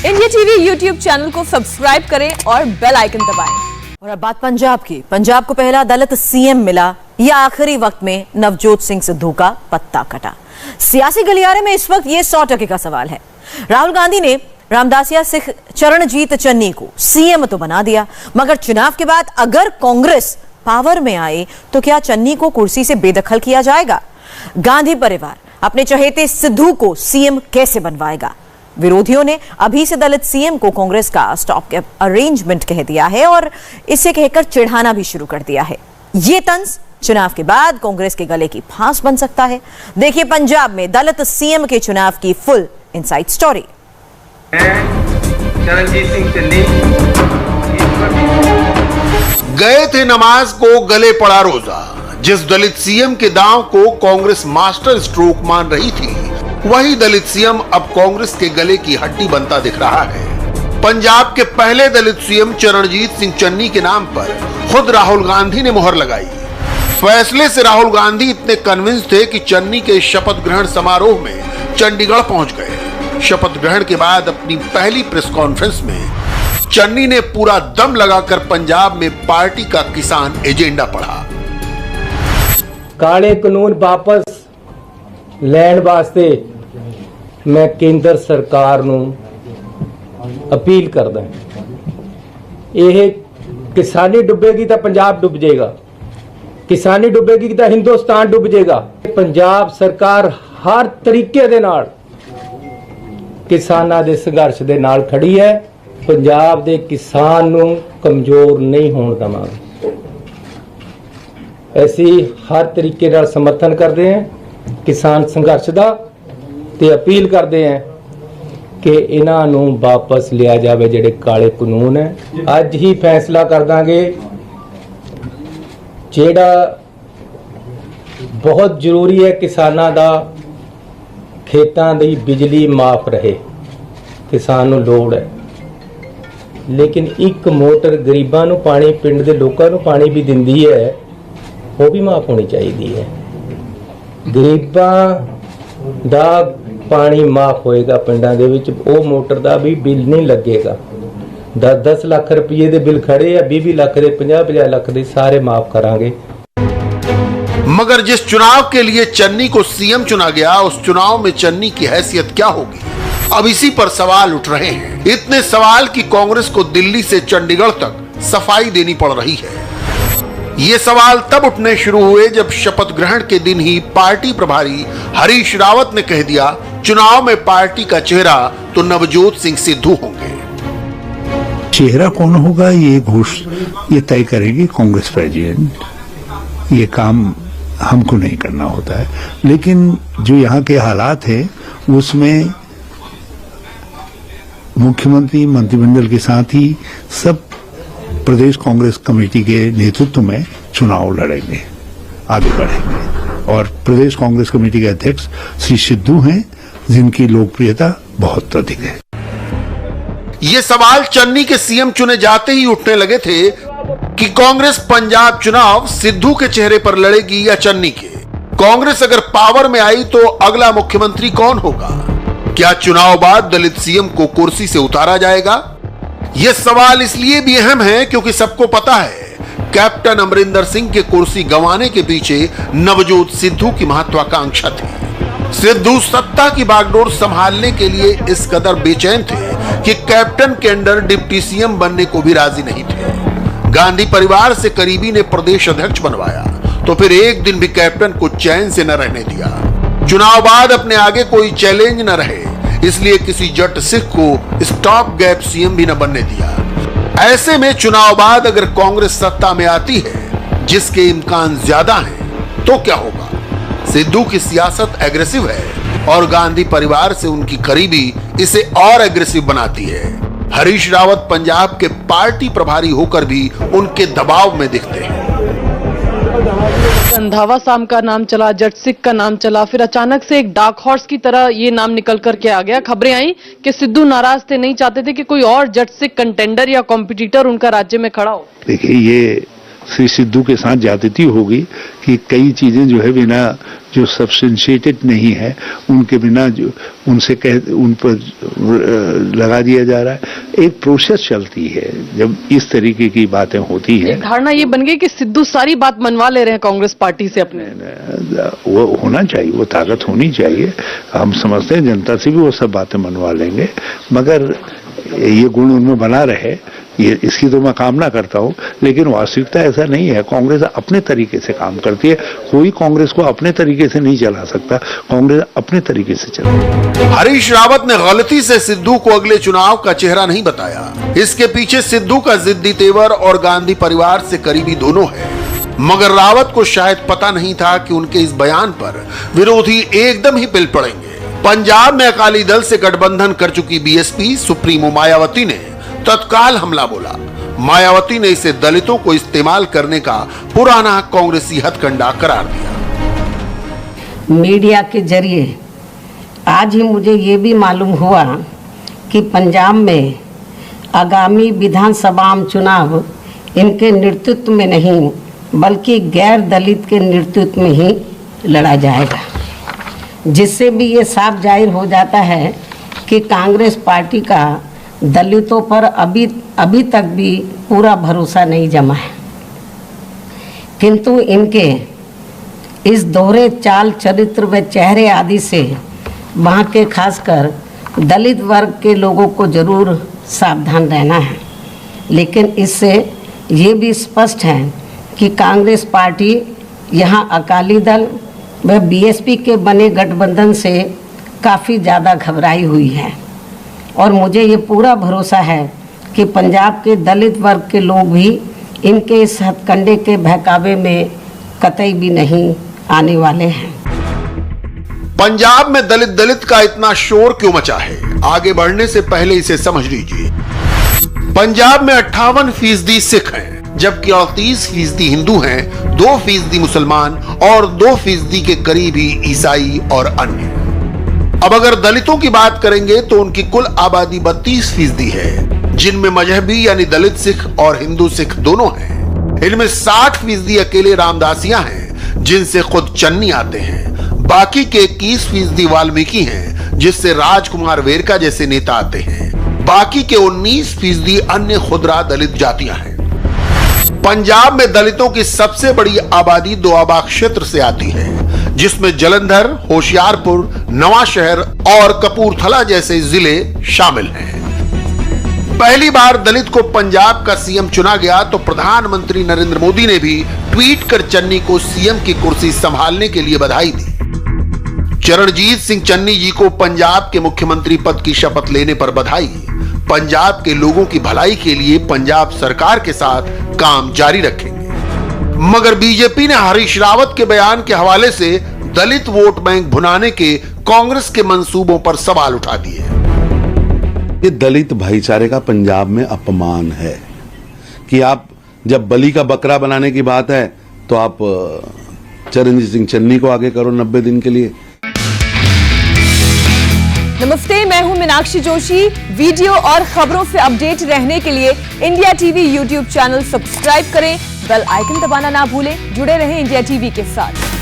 India TV YouTube channel को subscribe करें और बेल आइकन दबाएं। और अब बात पंजाब की। पंजाब को पहला दलित सीएम मिला या आखिरी वक्त में नवजोत सिंह सिद्धू का पत्ता कटा? सियासी गलियारे में इस वक्त ये 100% का सवाल है। राहुल गांधी ने रामदासिया सिख चरणजीत चन्नी को सीएम तो बना दिया, मगर चुनाव के बाद अगर कांग्रेस पावर में आए तो क्या चन्नी को कुर्सी से बेदखल किया जाएगा? गांधी परिवार अपने चहेते सिद्धू को सीएम कैसे बनवाएगा? विरोधियों ने अभी से दलित सीएम को कांग्रेस का स्टॉप अरेंजमेंट कह दिया है और इसे कहकर चिढ़ाना भी शुरू कर दिया है। ये तंज चुनाव के बाद कांग्रेस के गले की फांस बन सकता है। देखिए पंजाब में दलित सीएम के चुनाव की full inside story. Charanjit Singh Channi गए थे नमाज को, गले पड़ा रोजा। जिस दलित सीएम के दांव को कांग्रेस मास्टर स्ट्रोक मान रही थी, वही दलित सीएम अब कांग्रेस के गले की हड्डी बनता दिख रहा है। पंजाब के पहले दलित सीएम चरणजीत सिंह चन्नी के नाम पर खुद राहुल गांधी ने मुहर लगाई। फैसले से राहुल गांधी इतने कन्विंस थे कि चन्नी के शपथ ग्रहण समारोह में चंडीगढ़ पहुंच गए। शपथ ग्रहण के बाद अपनी पहली प्रेस कॉन्फ्रेंस में चन्नी ने पूरा दम लगाकर पंजाब में पार्टी का किसान एजेंडा पढ़ा। काले कानून वापस लैण वास्ते मैं केंद्र सरकार नूं अपील करदा। यह किसानी डुबेगी तो पंजाब डुब जाएगा, किसानी डुबेगी तो हिंदुस्तान डुब जाएगा। पंजाब सरकार हर तरीके दे नाल किसानां दे संघर्ष दे नाल खड़ी है। पंजाब दे किसान नूं कमजोर नहीं होण देवांगे। ऐसी हर तरीके नाल समर्थन करते हैं किसान संघर्ष दा ते अपील करते हैं कि इन्हां नूं वापस लिया जावे जिहड़े काले कानून है। अज ही फैसला कर दांगे। जिहड़ा बहुत जरूरी है किसानां दा खेतां दी बिजली माफ रहे, किसान नूं लोड़ है, लेकिन एक मोटर गरीबां नूं पानी, पिंड दे लोकां नूं पानी भी दिंदी है, वो भी माफ होनी चाहिए है। गरीबां दा पानी माफ होएगा पिंडां दे विच, वो मोटर दा भी बिल नहीं लगेगा। 10-10 लाख रुपये दे बिल खड़े या 20 लाख दे 50-50 लाख दे सारे माफ करांगे। मगर जिस चुनाव के लिए चन्नी को सीएम चुना गया, उस चुनाव में चन्नी की हैसियत क्या होगी? अब इसी पर सवाल उठ रहे हैं। इतने सवाल कि कांग्रेस को दिल्ली से चंडीगढ़ तक सफाई देनी पड़ रही है। ये सवाल तब उठने शुरू हुए जब शपथ ग्रहण के दिन ही पार्टी प्रभारी हरीश रावत ने कह दिया, चुनाव में पार्टी का चेहरा तो नवजोत सिंह सिद्धू होंगे। चेहरा कौन होगा ये तय करेगी कांग्रेस प्रेसिडेंट। ये काम हमको नहीं करना होता है, लेकिन जो यहाँ के हालात है उसमें मुख्यमंत्री, मंत्रिमंडल के साथ ही सब प्रदेश कांग्रेस कमेटी के नेतृत्व में चुनाव लड़ेंगे, आगे बढ़ेंगे। और प्रदेश कांग्रेस कमेटी के अध्यक्ष श्री सिद्धू हैं, जिनकी लोकप्रियता बहुत अधिक है। ये सवाल चन्नी के सीएम चुने जाते ही उठने लगे थे कि कांग्रेस पंजाब चुनाव सिद्धू के चेहरे पर लड़ेगी या चन्नी के। कांग्रेस अगर पावर में आई तो अगला मुख्यमंत्री कौन होगा? क्या चुनाव बाद दलित सीएम को कुर्सी से उतारा जाएगा? यह सवाल इसलिए भी अहम है क्योंकि सबको पता है कैप्टन अमरिंदर सिंह के कुर्सी गंवाने के पीछे नवजोत सिद्धू की महत्वाकांक्षा थी। सिद्धू सत्ता की बागडोर संभालने के लिए इस कदर बेचैन थे कि कैप्टन के अंडर डिप्टी सीएम बनने को भी राजी नहीं थे। गांधी परिवार से करीबी ने प्रदेश अध्यक्ष बनवाया तो फिर एक दिन भी कैप्टन को चैन से न रहने दिया। चुनाव बाद अपने आगे कोई चैलेंज न रहे, इसलिए किसी जट सिख को स्टॉप गैप सीएम भी न बनने दिया। ऐसे में चुनाव बाद अगर कांग्रेस सत्ता में आती है, जिसके इम्कान ज्यादा हैं, तो क्या होगा? सिद्धू की सियासत एग्रेसिव है और गांधी परिवार से उनकी करीबी इसे और एग्रेसिव बनाती है। हरीश रावत पंजाब के पार्टी प्रभारी होकर भी उनके दबाव में दिखते हैं। रंधावा साहब का नाम चला, जट सिख का नाम चला, फिर अचानक से एक डार्क हॉर्स की तरह ये नाम निकल करके आ गया। खबरें आई कि सिद्धू नाराज थे, नहीं चाहते थे कि कोई और जट सिख कंटेंडर या कॉम्पिटिटर उनका राज्य में खड़ा हो। देखिए, ये श्री सिद्धू के साथ ज्यादती होगी कि कई चीजें जो है बिना जो सब्सटेंशिएटेड नहीं है उनके बिना जो उनसे उन पर लगा दिया जा रहा है। एक प्रोसेस चलती है जब इस तरीके की बातें होती है। धारणा ये बन गई कि सिद्धू सारी बात मनवा ले रहे हैं कांग्रेस पार्टी से अपने। वो होना चाहिए, वो ताकत होनी चाहिए। हम समझते हैं जनता से भी वो सब बातें मनवा लेंगे, मगर ये गुण उनमें बना रहे, ये इसकी तो मैं कामना करता हूं। लेकिन वास्तविकता ऐसा नहीं है। कांग्रेस अपने तरीके से काम करती है, कोई कांग्रेस को अपने तरीके से नहीं चला सकता। कांग्रेस अपने तरीके से चलती है। हरीश रावत ने गलती से सिद्धू को अगले चुनाव का चेहरा नहीं बताया। इसके पीछे सिद्धू का जिद्दी तेवर और गांधी परिवार से करीबी दोनों है, मगर रावत को शायद पता नहीं था कि उनके इस बयान पर विरोधी एकदम ही पिल पड़ेंगे। पंजाब में अकाली दल से गठबंधन कर चुकी बीएसपी सुप्रीमो मायावती ने तत्काल हमला बोला। मायावती ने इसे दलितों को इस्तेमाल करने का पुराना कांग्रेसी हथकंडा करार दिया। मीडिया के जरिए आज ही मुझे ये भी मालूम हुआ कि पंजाब में आगामी विधानसभा चुनाव इनके नेतृत्व में नहीं बल्कि गैर दलित के नेतृत्व में ही लड़ा जाएगा, जिससे भी ये साफ जाहिर हो जाता है कि कांग्रेस पार्टी का दलितों पर अभी तक भी पूरा भरोसा नहीं जमा है। किंतु इनके इस दोहरे चाल चरित्र व चेहरे आदि से वहाँ के खासकर दलित वर्ग के लोगों को जरूर सावधान रहना है। लेकिन इससे ये भी स्पष्ट है कि कांग्रेस पार्टी यहाँ अकाली दल व बीएसपी के बने गठबंधन से काफ़ी ज़्यादा घबराई हुई है और मुझे ये पूरा भरोसा है कि पंजाब के दलित वर्ग के लोग भी इनके इस हथकंडे के बहकावे में कतई भी नहीं आने वाले हैं। पंजाब में दलित का इतना शोर क्यों मचा है? आगे बढ़ने से पहले इसे समझ लीजिए। पंजाब में 58% सिख हैं, जबकि 38% हिंदू हैं, 2% मुसलमान और 2% के करीब ही ईसाई और अन्य। अब अगर दलितों की बात करेंगे तो उनकी कुल आबादी 32% है, जिनमें मजहबी यानी दलित सिख और हिंदू सिख दोनों हैं। इनमें 60% अकेले रामदासियां हैं, जिनसे खुद चन्नी आते हैं। बाकी के 21% वाल्मीकि हैं, जिससे राजकुमार वेरका जैसे नेता आते हैं। बाकी के 19% अन्य खुदरा दलित जातियां हैं। पंजाब में दलितों की सबसे बड़ी आबादी दोआबा क्षेत्र से आती है, जिसमें जलंधर, होशियारपुर, नवांशहर और कपूरथला जैसे जिले शामिल हैं। पहली बार दलित को पंजाब का सीएम चुना गया तो प्रधानमंत्री नरेंद्र मोदी ने भी ट्वीट कर चन्नी को सीएम की कुर्सी संभालने के लिए बधाई दी। चरणजीत सिंह चन्नी जी को पंजाब के मुख्यमंत्री पद की शपथ लेने पर बधाई। पंजाब के लोगों की भलाई के लिए पंजाब सरकार के साथ काम जारी रखेंगे। मगर बीजेपी ने हरीश रावत के बयान के हवाले से दलित वोट बैंक भुनाने के कांग्रेस के मंसूबों पर सवाल उठा दिए। ये दलित भाईचारे का पंजाब में अपमान है कि आप जब बलि का बकरा बनाने की बात है तो आप चरणजीत सिंह चन्नी को आगे करो 90 दिन के लिए। नमस्ते, मैं हूं मीनाक्षी जोशी। वीडियो और खबरों से अपडेट रहने के लिए India TV YouTube channel subscribe करें, बेल आइकन दबाना ना भूलें। जुड़े रहें इंडिया टीवी के साथ।